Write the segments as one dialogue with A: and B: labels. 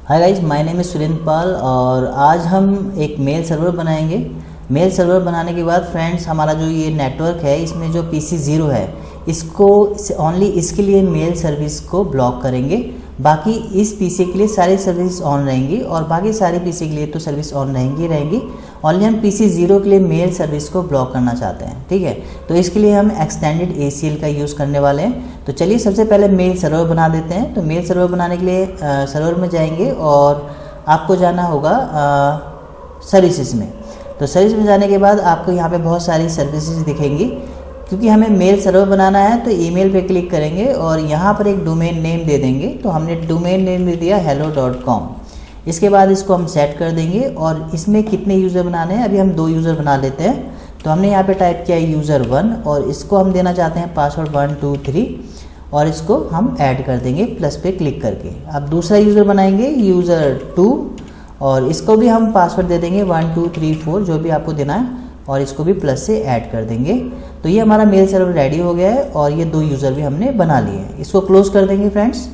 A: Hi guys, my name is Surendra Pal और आज हम एक मेल सर्वर बनाएंगे। मेल सर्वर बनाने के बाद फ्रेंड्स, हमारा जो ये नेटवर्क है इसमें जो PC0 है इसको ओनली इसके लिए मेल सर्विस को ब्लॉक करेंगे। बाकी इस PC के लिए सारी सर्विस ऑन रहेंगी और बाकी सारे PC के लिए तो सर्विस ऑन रहेंगी। ओनली हम PC0 के लिए मेल सर्विस को ब्लॉक करना चाहते हैं, ठीक है। तो इसके लिए हम एक्सटेंडेड ACL का यूज़ करने वाले हैं। तो चलिए सबसे पहले मेल सर्वर बना देते हैं। तो मेल सर्वर बनाने के लिए सर्वर में जाएंगे और आपको जाना होगा सर्विसेज में। तो सर्विस में जाने के बाद आपको यहाँ पे बहुत सारी सर्विसेज दिखेंगी। क्योंकि हमें मेल सर्वर बनाना है तो ईमेल पे क्लिक करेंगे और यहाँ पर एक डोमेन नेम दे देंगे। तो हमने डोमेन नेम दे दिया hello.com। इसके बाद इसको हम सेट कर देंगे और इसमें कितने यूज़र बनाने हैं, अभी हम 2 यूज़र बना लेते हैं। तो हमने यहाँ पे टाइप किया user1 और इसको हम देना चाहते हैं पासवर्ड 1 2 3 और इसको हम ऐड कर देंगे प्लस पे क्लिक करके। अब दूसरा यूज़र बनाएंगे user2 और इसको भी हम पासवर्ड दे देंगे 1 2 3 4 जो भी आपको देना है और इसको भी प्लस से ऐड कर देंगे। तो ये हमारा मेल सर्वर रेडी हो गया है और ये 2 यूज़र भी हमने बना लिए हैं। इसको क्लोज कर देंगे फ्रेंड्स।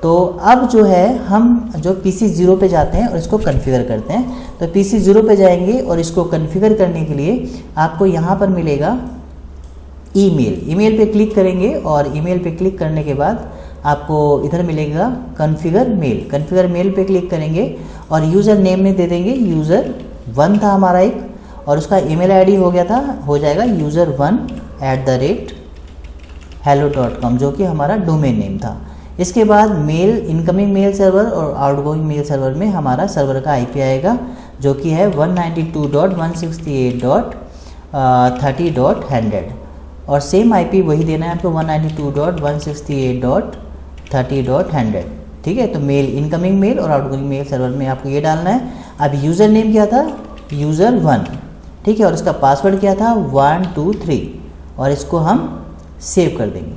A: तो अब जो है हम जो PC0 पे जाते हैं और इसको कॉन्फ़िगर करते हैं। तो PC0 पे जाएंगे और इसको कॉन्फ़िगर करने के लिए आपको यहाँ पर मिलेगा ईमेल पे क्लिक करेंगे और ईमेल पे क्लिक करने के बाद आपको इधर मिलेगा कॉन्फ़िगर मेल पे क्लिक करेंगे और यूज़र नेम में दे देंगे user1 था हमारा एक और उसका ईमेल आईडी हो जाएगा user1@hello.com जो कि हमारा डोमेन नेम था। इसके बाद इनकमिंग मेल सर्वर और आउटगोइंग मेल सर्वर में हमारा सर्वर का IP आएगा जो कि है 192.168.30.100 और सेम IP वही देना है आपको 192.168.30.100, ठीक है। तो इनकमिंग मेल और आउटगोइंग मेल सर्वर में आपको ये डालना है। अब यूज़र नेम क्या था, user1, ठीक है, और इसका पासवर्ड क्या था 1 2 3 और इसको हम सेव कर देंगे,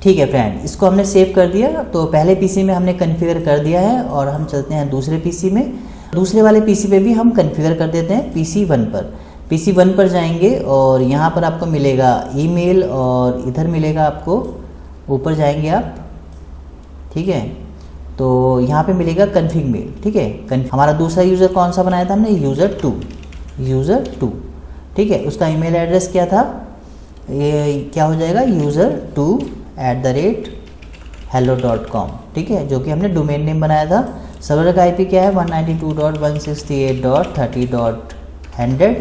A: ठीक है फ्रेंड। इसको हमने सेव कर दिया। तो पहले PC में हमने कॉन्फ़िगर कर दिया है और हम चलते हैं दूसरे PC में। दूसरे वाले PC पे भी हम कॉन्फ़िगर कर देते हैं PC1 पर जाएंगे और यहाँ पर आपको मिलेगा ईमेल और इधर मिलेगा आपको, ऊपर जाएंगे आप, ठीक है। तो यहाँ पे मिलेगा कॉन्फ़िग मेल, ठीक है। हमारा दूसरा यूज़र कौन सा बनाया था हमने, user2, ठीक है। उसका ईमेल एड्रेस क्या था, ये क्या हो जाएगा user2@hello.com, ठीक है, जो कि हमने डोमेन नेम बनाया था। सर्वर का IP क्या है 192.168.30.100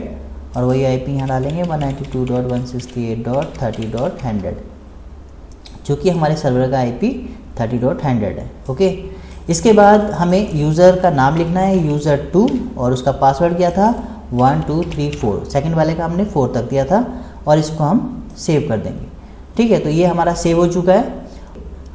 A: और वही IP यहाँ डालेंगे 192.168.30.100 जो कि हमारे सर्वर का IP 30.100 है, ओके। इसके बाद हमें यूज़र का नाम लिखना है user2 और उसका पासवर्ड क्या था 1 2 3 4, सेकंड वाले का हमने 4 तक दिया था और इसको हम सेव कर देंगे, ठीक है। तो ये हमारा सेव हो चुका है।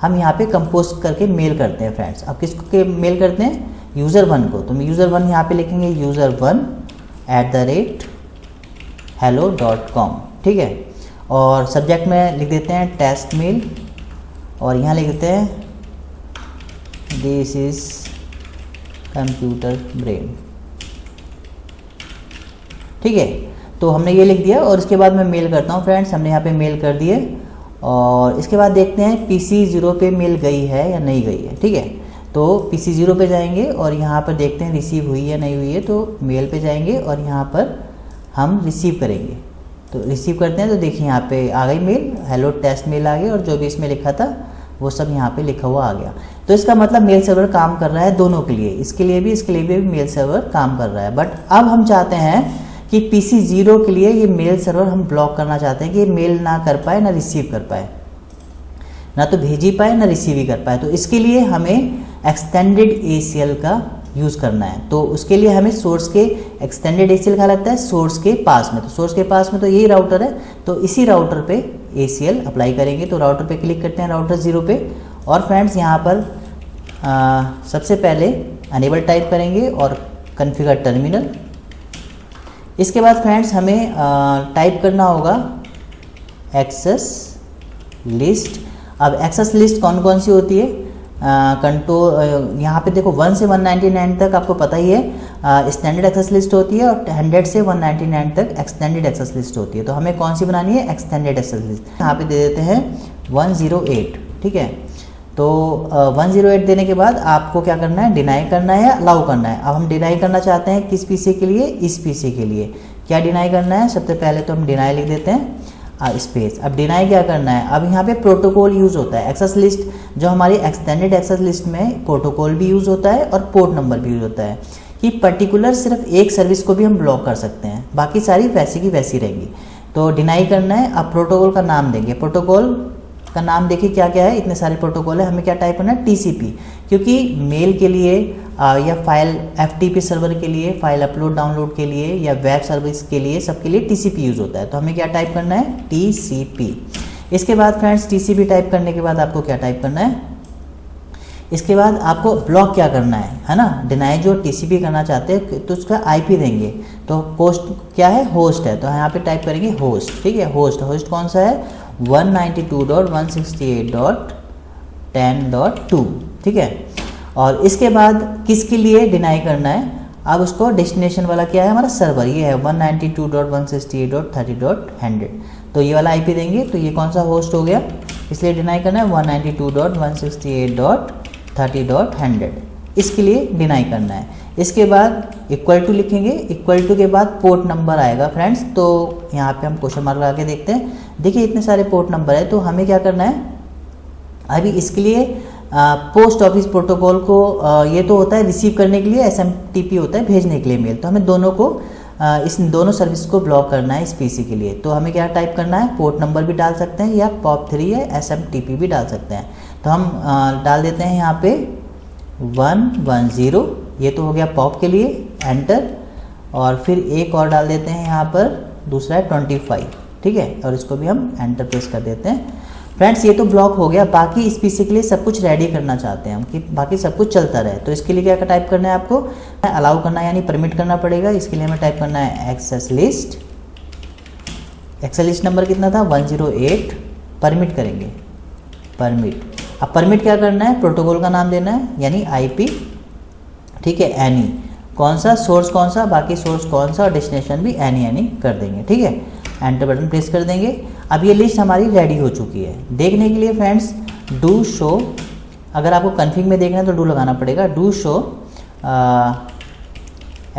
A: हम यहाँ पे कंपोज करके मेल करते हैं फ्रेंड्स। अब किसको मेल करते हैं, user1 को। तो user1 यहाँ पे लिखेंगे user1@hello.com, ठीक है। और सब्जेक्ट में लिख देते हैं टेस्ट मेल और यहाँ लिख देते हैं दिस इज कंप्यूटर ब्रेन, ठीक है। तो हमने ये लिख दिया और इसके बाद मैं मेल करता हूँ फ्रेंड्स। हमने यहाँ पे मेल कर दिए और इसके बाद देखते हैं PC0 पे मेल गई है या नहीं गई है, ठीक है। तो PC0 पे जाएंगे और यहाँ पर देखते हैं रिसीव हुई है नहीं हुई है। तो मेल पे जाएंगे और यहाँ पर हम रिसीव करेंगे। तो रिसीव करते हैं तो देखिए यहाँ पे आ गई मेल, हेलो टेस्ट मेल आ गई और जो भी इसमें लिखा था वो सब यहाँ पे लिखा हुआ आ गया। तो इसका मतलब मेल सर्वर काम कर रहा है दोनों के लिए, इसके लिए भी मेल सर्वर काम कर रहा है। बट अब हम चाहते हैं कि PC0 के लिए ये मेल सर्वर हम ब्लॉक करना चाहते हैं कि ये मेल ना कर पाए, ना रिसीव कर पाए, ना तो भेज ही पाए ना रिसीव ही कर पाए। तो इसके लिए हमें एक्सटेंडेड ACL का यूज़ करना है। तो उसके लिए हमें सोर्स के एक्सटेंडेड ACL कहा लगता है सोर्स के पास में। तो सोर्स के पास में तो यही राउटर है, तो इसी राउटर पे ACL अप्लाई करेंगे। तो राउटर पे क्लिक करते हैं, राउटर 0 पे। और फ्रेंड्स यहाँ पर सबसे पहले अनेबल टाइप करेंगे और कॉन्फ़िगर टर्मिनल। इसके बाद फ्रेंड्स हमें टाइप करना होगा एक्सेस लिस्ट। अब एक्सेस लिस्ट कौन कौन सी होती है, कंट्रोल यहाँ पे देखो 1 से 199 तक आपको पता ही है स्टैंडर्ड एक्सेस लिस्ट होती है और 100 से 199 तक एक्सटेंडेड एक्सेस लिस्ट होती है। तो हमें कौन सी बनानी है, एक्सटेंडेड एक्सेस लिस्ट। यहाँ पे दे देते हैं 108, ठीक है। तो 108 देने के बाद आपको क्या करना है, डिनाई करना है या अलाउ करना है। अब हम डिनाई करना चाहते हैं किस पीसी के लिए, इस पीसी के लिए। क्या डिनाई करना है, सबसे पहले तो हम डिनाई लिख देते हैं स्पेस। अब डिनाई क्या करना है, अब यहाँ पे प्रोटोकॉल यूज़ होता है। एक्सेस लिस्ट जो हमारी एक्सटेंडेड एक्सेस लिस्ट में प्रोटोकॉल भी यूज़ होता है और पोर्ट नंबर भी यूज़ होता है कि पर्टिकुलर सिर्फ एक सर्विस को भी हम ब्लॉक कर सकते हैं, बाकी सारी वैसी की वैसी रहेंगी। तो डिनाई करना है। अब प्रोटोकॉल का नाम देंगे, प्रोटोकॉल का नाम देखिए क्या क्या है, इतने सारे प्रोटोकॉल है। हमें क्या टाइप करना है, टीसीपी, क्योंकि मेल के लिए या फाइल एफटीपी सर्वर के लिए, फाइल अपलोड डाउनलोड के लिए या वेब सर्विस के लिए, सबके लिए टीसीपी यूज़ होता है। तो हमें क्या टाइप करना है, टीसीपी। इसके बाद फ्रेंड्स टीसीपी टाइप करने के बाद आपको क्या टाइप करना है, इसके बाद आपको ब्लॉक क्या करना है ना। डिनाई जो टीसीपी करना चाहते हैं तो उसका आईपी देंगे। तो होस्ट क्या है, होस्ट है, तो यहाँ पे टाइप करेंगे होस्ट। ठीक है, होस्ट कौन सा है, 192.168.10.2। ठीक है, और इसके बाद किसके लिए डिनाई करना है, अब उसको डेस्टिनेशन वाला क्या है हमारा सर्वर, ये है 192.168.30.100। तो ये वाला आईपी देंगे, तो ये कौन सा होस्ट हो गया, इसलिए डिनाई करना है 192.168.30.100, इसके लिए डिनाई करना है। इसके बाद इक्वल टू लिखेंगे, इक्वल टू के बाद पोर्ट नंबर आएगा फ्रेंड्स। तो यहाँ पे हम क्वेश्चन मार्क लगा के देखते हैं। देखिए इतने सारे पोर्ट नंबर है, तो हमें क्या करना है, अभी इसके लिए पोस्ट ऑफिस प्रोटोकॉल को ये तो होता है रिसीव करने के लिए, एसएमटीपी होता है भेजने के लिए मेल। तो हमें दोनों को इस दोनों सर्विस को ब्लॉक करना है इस पीसी के लिए। तो हमें क्या टाइप करना है, पोर्ट नंबर भी डाल सकते हैं या POP3 या एसएमटीपी भी डाल सकते हैं। तो हम डाल देते हैं यहाँ पे 110, ये तो हो गया पॉप के लिए, एंटर। और फिर एक और डाल देते हैं यहाँ पर, दूसरा है 25। ठीक है, और इसको भी हम एंटर प्रेस कर देते हैं। फ्रेंड्स ये तो ब्लॉक हो गया। बाकी इस पीसी के लिए सब कुछ रेडी करना चाहते हैं हम कि बाकी सब कुछ चलता रहे। तो इसके लिए क्या टाइप करना है, आपको अलाउ करना है यानी परमिट करना पड़ेगा। इसके लिए हमें टाइप करना है access list. Access list number कितना था, 108। परमिट करेंगे, परमिट। अब परमिट क्या करना है, प्रोटोकॉल का नाम देना है यानी आईपी। ठीक है, एनी, कौन सा सोर्स, कौन सा बाकी सोर्स कौन सा, और डेस्टिनेशन भी एनी कर देंगे। ठीक है, एंटर बटन प्रेस कर देंगे। अब ये लिस्ट हमारी रेडी हो चुकी है। देखने के लिए फ्रेंड्स डू शो, अगर आपको कन्फिग में देखना है तो डू लगाना पड़ेगा, डू शो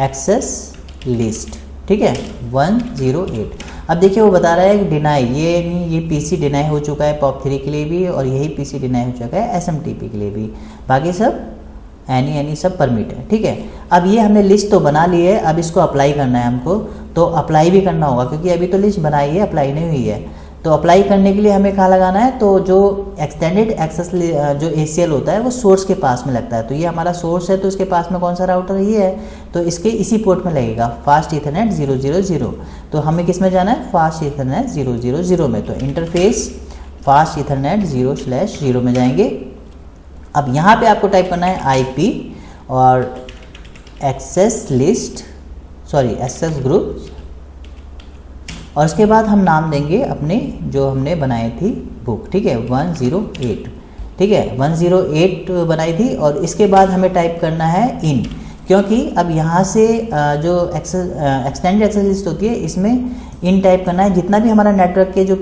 A: एक्सेस लिस्ट। ठीक है, 108। अब देखिए वो बता रहा है कि डिनाई, ये पीसी डिनाई हो चुका है POP3 के लिए भी, और यही पीसी डिनाई हो चुका है एसएमटीपी के लिए भी। बाकी सब एनी सब परमिट है। ठीक है, अब ये हमने लिस्ट तो बना ली है, अब इसको अप्लाई करना है हमको। तो अप्लाई भी करना होगा क्योंकि अभी तो लिस्ट बनाई है, अप्लाई नहीं हुई है। तो अप्लाई करने के लिए हमें कहाँ लगाना है, तो जो एक्सटेंडेड एक्सेस जो ACL होता है वो सोर्स के पास में लगता है। तो ये हमारा सोर्स है, तो इसके पास में कौन सा राउटर ये है, तो इसके इसी पोर्ट में लगेगा फास्ट ईथरनेट 000। तो हमें किस में जाना है, फास्ट ईथरनेट 000 में। तो इंटरफेस फास्ट ईथरनेट 0/0 में जाएंगे। अब यहाँ पे आपको टाइप करना है IP और access list, sorry access group, और उसके बाद हम नाम देंगे अपने जो हमने बनाई थी बुक। ठीक है, 108। ठीक है, 108 बनाई थी। और इसके बाद हमें टाइप करना है इन, क्योंकि अब यहाँ से जो एक्सटेंडेड एक्सेस लिस्ट होती है इसमें इन टाइप करना है। जितना भी हमारा नेटवर्क के जो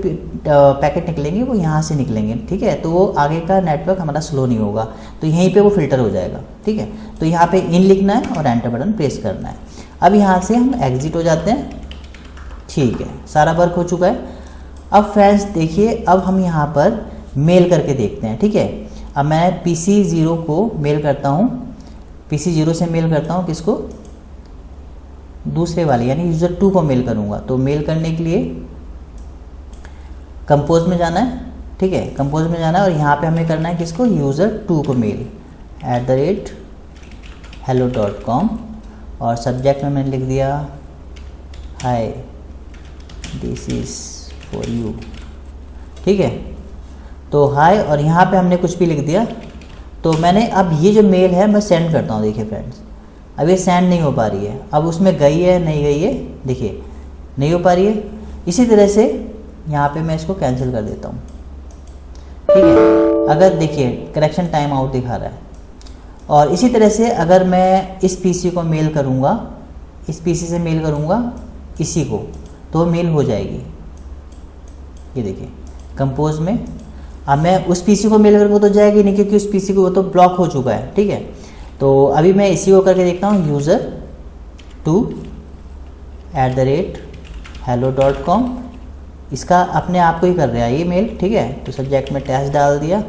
A: पैकेट निकलेंगे वो यहाँ से निकलेंगे। ठीक है, तो वो आगे का नेटवर्क हमारा स्लो नहीं होगा, तो यहीं पे वो फिल्टर हो जाएगा। ठीक है, तो यहाँ पे इन लिखना है और एंटर बटन प्रेस करना है। अब यहाँ से हम एग्जिट हो जाते हैं। ठीक है, सारा वर्क हो चुका है। अब फ्रेंड्स देखिए, अब हम यहाँ पर मेल करके देखते हैं। ठीक है, अब मैं PC0 को मेल करता हूँ, PC0 से मेल करता हूँ किसको, दूसरे वाले यानी यूज़र 2 को मेल करूँगा। तो मेल करने के लिए कंपोज में जाना है। ठीक है, कंपोज में जाना है और यहाँ पे हमें करना है किसको, यूज़र 2 को मेल @hello.com, और सब्जेक्ट में मैंने लिख दिया hi this is for you. ठीक है, तो हाय, और यहाँ पे हमने कुछ भी लिख दिया। तो मैंने अब ये जो मेल है मैं सेंड करता हूँ। देखिए फ्रेंड्स, अब ये सेंड नहीं हो पा रही है। अब उसमें गई है नहीं गई है, देखिए नहीं हो पा रही है। इसी तरह से यहाँ पे मैं इसको कैंसिल कर देता हूँ। ठीक है, अगर देखिए करेक्शन टाइम आउट दिखा रहा है। और इसी तरह से अगर मैं इस पीसी को मेल करूँगा, इस पीसी से मेल करूँगा इसी को, तो मेल हो जाएगी। ये देखिए कंपोज में। अब मैं उस पीसी को मेल करूँगा तो जाएगी नहीं, क्योंकि उस पीसी को वो तो ब्लॉक हो चुका है। ठीक है, तो अभी मैं इसी को करके देखता हूँ, user2@hello.com। इसका अपने आप को ही कर रहा है ये मेल। ठीक है, तो सब्जेक्ट में टेस्ट डाल दिया,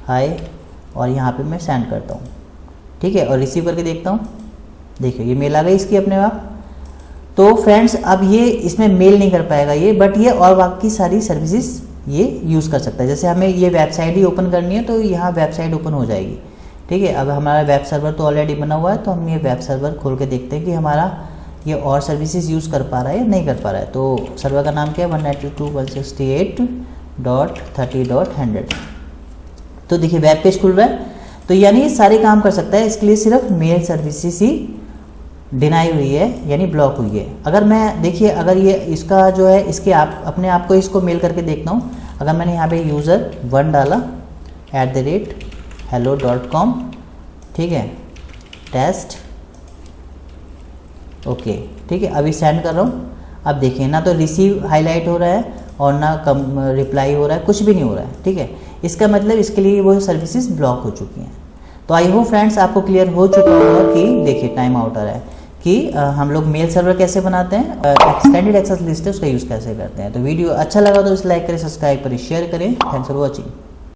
A: हाय, और यहाँ पे मैं सेंड करता हूँ। ठीक है, और रिसीव करके देखता हूँ, देखिए ये मेल आ गई इसकी अपने आप। तो फ्रेंड्स अब ये इसमें मेल नहीं कर पाएगा ये, बट ये और बाकी सारी सर्विसेज ये यूज़ कर सकता है। जैसे हमें ये वेबसाइट ही ओपन करनी है तो यहाँ वेबसाइट ओपन हो जाएगी। ठीक है, अब हमारा वेब सर्वर तो ऑलरेडी बना हुआ है, तो हम ये वेब सर्वर खोल के देखते हैं कि हमारा ये और सर्विसेज यूज़ कर पा रहा है या नहीं कर पा रहा है। तो सर्वर का नाम क्या है, 192.168.30.100। तो देखिए वेब पेज खुल रहा है, तो यानी ये सारे काम कर सकता है। इसके लिए सिर्फ मेल सर्विसेज ही डिनाई हुई है, यानी ब्लॉक हुई है। अगर मैं देखिए, अगर ये इसका जो है इसके आप अपने आप को इसको मेल करके देखता हूँ। अगर मैंने यहाँ पे user1 डाला @hello.com, ठीक है, टेस्ट, ओके, ठीक है, अभी सेंड कर रहा हूँ। अब देखिए ना तो रिसीव हाईलाइट हो रहा है और ना कम रिप्लाई हो रहा है, कुछ भी नहीं हो रहा है। ठीक है, इसका मतलब इसके लिए वो सर्विसेज ब्लॉक हो चुकी हैं। तो आई होप फ्रेंड्स आपको क्लियर हो चुका होगा कि देखिए टाइम आउट आ रहा है कि हम लोग मेल सर्वर कैसे बनाते हैं, एक्सटेंडेड एक्सेस लिस्ट है उसका यूज़ कैसे करते हैं। तो वीडियो अच्छा लगा तो इसे लाइक करें, सब्सक्राइब करें, शेयर करें। Thanks for watching.